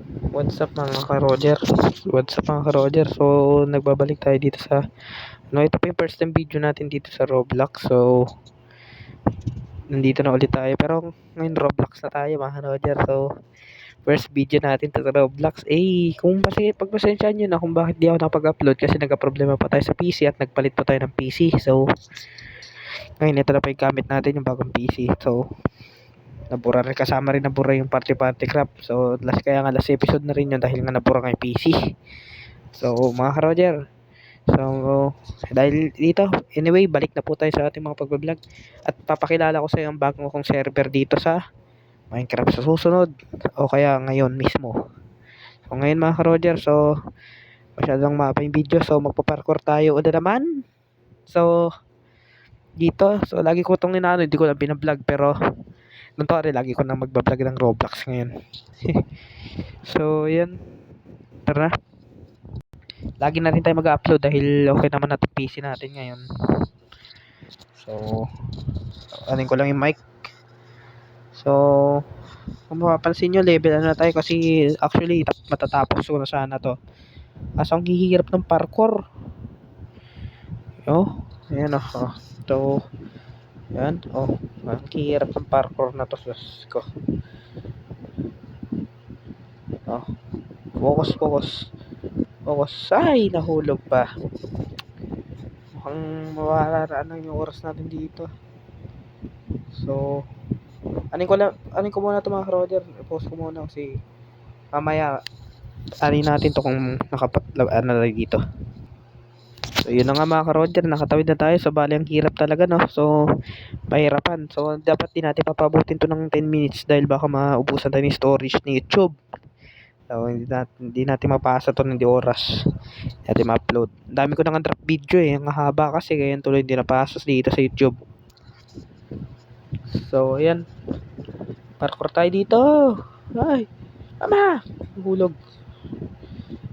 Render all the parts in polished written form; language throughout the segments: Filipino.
What's up mga ka-Roger? What's up mga ka-Roger? So, nagbabalik tayo dito sa ito pa yung first time video natin dito sa Roblox. So, nandito na ulit tayo. Pero ngayon Roblox na tayo mga ka-Roger. So, first video natin to sa Roblox. Pagpasensyahan nyo na kung bakit di ako nakapag-upload kasi nagka-problema pa tayo sa PC at nagpalit pa tayo ng PC. So, ngayon ito na pa yung gamit natin yung bagong PC. So, nabura rin, kasama rin nabura yung party craft. So, kaya nga last episode na rin yun dahil nga nabura nga yung PC. So, mga ka-Roger, dahil dito, anyway, balik na po tayo sa ating mga pagbablog. At papakilala ko sa iyo ang bagong kong server dito sa Minecraft sa susunod. O kaya ngayon mismo. So, ngayon mga ka-Roger, so, masyadong mapa yung video. So, magpa-parkour tayo o naman. So, dito, so, lagi ko itong inaano, hindi ko lang binablog, pero, nung to rin, lagi ko nang magbablog ng Roblox ngayon. So, yan. Tara na. Lagi na rin tayo mag-upload dahil okay naman natin PC natin ngayon. So, anin ko lang yung mic. So, kung mapapansin nyo, level ano na tayo kasi actually matatapos ko na sana to. Kaso ang hihirap ng parkour. Ayan oh. So, yan ang hihirap ng parkour na to. Ko. Focus. Ay, nahulog pa. Mukhang mawala na yung oras natin dito. So, anin ko muna ito mga Roger. I-post ko muna kasi mamaya anin natin to kung ano dito. So, yun na nga mga Roger, nakatawid na tayo. So, bali ang hirap talaga, no? So, pahirapan. So, dapat din natin papabutin to ng 10 minutes dahil baka maubusan tayo ng storage ni YouTube. So, hindi natin mapasa to ng di oras. Hindi natin ma-upload. Dami ko nang drop video ang haba kasi kaya tuloy hindi napasa dito sa YouTube. So, ayan. Parkour tayo dito. Ay, ama!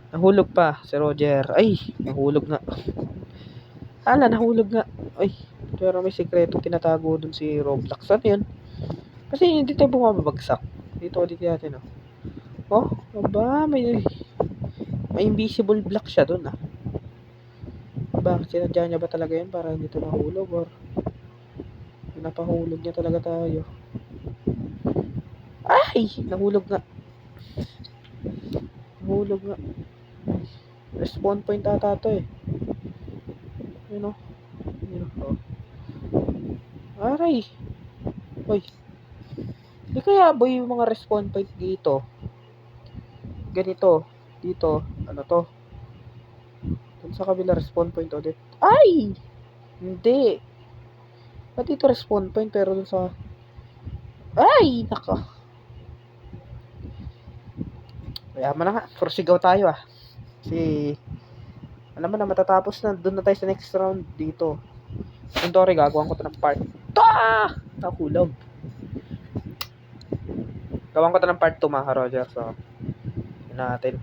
Nahulog pa si Roger. Ay, nahulog nga. Nahulog nga. Ay, pero may sikreto tinatago dun si Roblox. Ano yun? Kasi hindi tayo bumabagsak. Dito natin, may invisible block siya dun, Bakit sinadya niya ba talaga yun para hindi ito nahulog or napahulog niya talaga tayo? Ay! Nahulog nga. Respawn point ata to Yun Aray! Uy! Di kaya ba yung mga respawn point dito? Ganito. Dito. Ano to? Dun sa kabila respawn point ulit. Ay! Hindi. Ba't dito respawn point pero dun sa... Ay! Nako. Kaya mo na nga. Prosigaw tayo Kasi... Alam mo na matatapos na. Dun na tayo sa next round dito. Yung Dory, gagawin ko to ng part. Nakulog. Gawin ko to ng part 2 mga Roger. So, yun natin.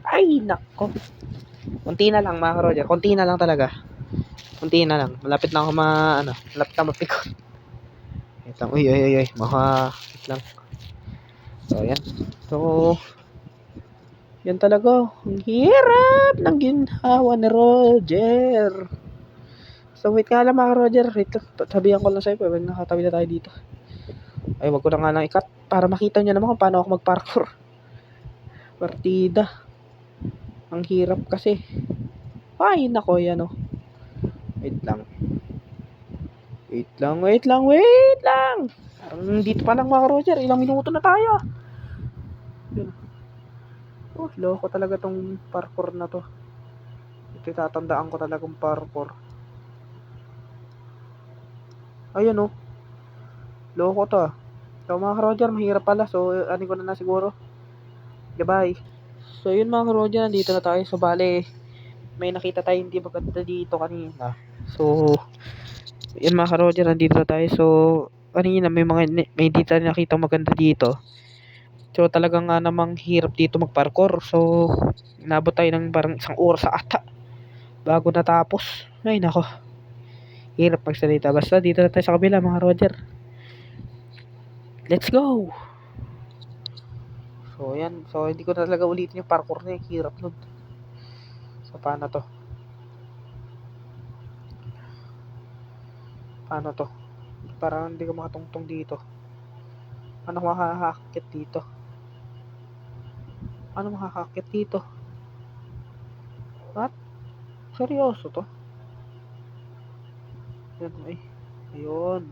Ay, nako. Kunti na lang mga Roger. Kunti na lang talaga. Kunti na lang. Malapit na ako malapit na mapikot. Wait lang. Uy. Wait lang. So, yan. So, yan talaga. Ang hirap ng ginhawa ni Roger. So, wait nga lang mga Roger. Wait lang. Sabihan ko lang sa'yo. Pwede nakatabi na tayo dito. Ay, wag ko na nga lang ikat. Para makita nyo naman kung paano ako mag-parkour. Partida. Ang hirap kasi. Ay, nako yan Wait lang. Parang dito pa lang mga Roger. Ilang minuto na tayo. Yun. Loko talaga tong parkour na to. Ito tatandaan ko talagang parkour. Ayun Loko to So mga Roger, mahirap pala. So anin ko na siguro. Goodbye. So yun mga Roger, nandito na tayo. So bale, may nakita tayo hindi maganda dito kanina. So yun mga Roger, nandito na tayo. So kanina may hindi tayo nakita maganda dito. So talagang nga namang hirap dito magparkour. So inabot tayo ng parang 1 oras ata bago natapos. Ay nako, hirap magsalita. Basta dito na tayo sa kabila mga Roger. Let's go. So, yan. So, hindi ko na talaga ulitin yung parkour na yung hirap nun. So, paano to? Paano to? Parang hindi ko makatungtong dito. Ano makakakit dito? Ano makakakit dito? What? Seryoso to? Yan, ay. Ayun.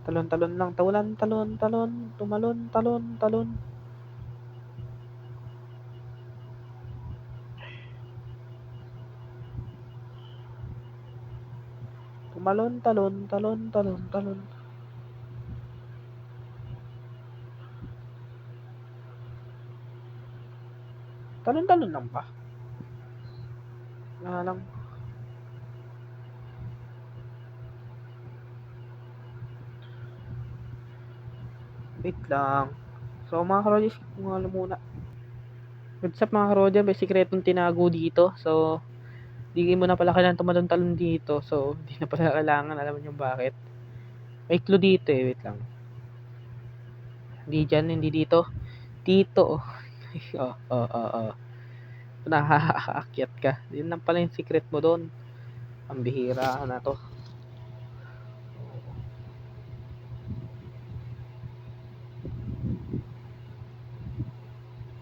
Talon-talon lang. Talon. Tumalon, talon. Tumalon, talon. Talon lang ba? Lang. Wait lang. So, mga ka-Rogers, kung alam muna. What's up mga ka-Roger? May sikretong tinago dito. So, di mo na pala kailangan tumalon-talon dito. So, di na pala kailangan. Alam niyo bakit? May clue dito eh. Wait lang. Hindi dyan, hindi dito. Dito. Oh. Nakakaakyat ka. Yun lang pala yung secret mo doon. Ang bihira na to.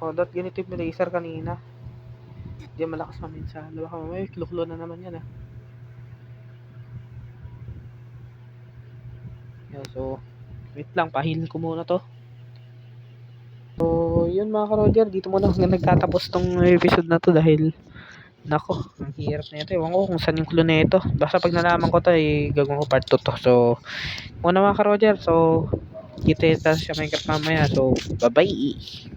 Dot ganito yung laser kanina. Diyan malakas maminsan. Baka mamaya kluklo na naman yan ah. Yeah, so, wait lang. Pahilin ko muna to. So, yun mga ka-Roger. Dito muna nagtatapos tong episode na to dahil nako, ang hirap na ito. Ewan ko kung saan yung clue na ito. Basta pag nalaman ko to, gagawin ko part 2 to. So, muna mga ka-Roger. So, kita sa Minecraft mamaya. So, bye-bye.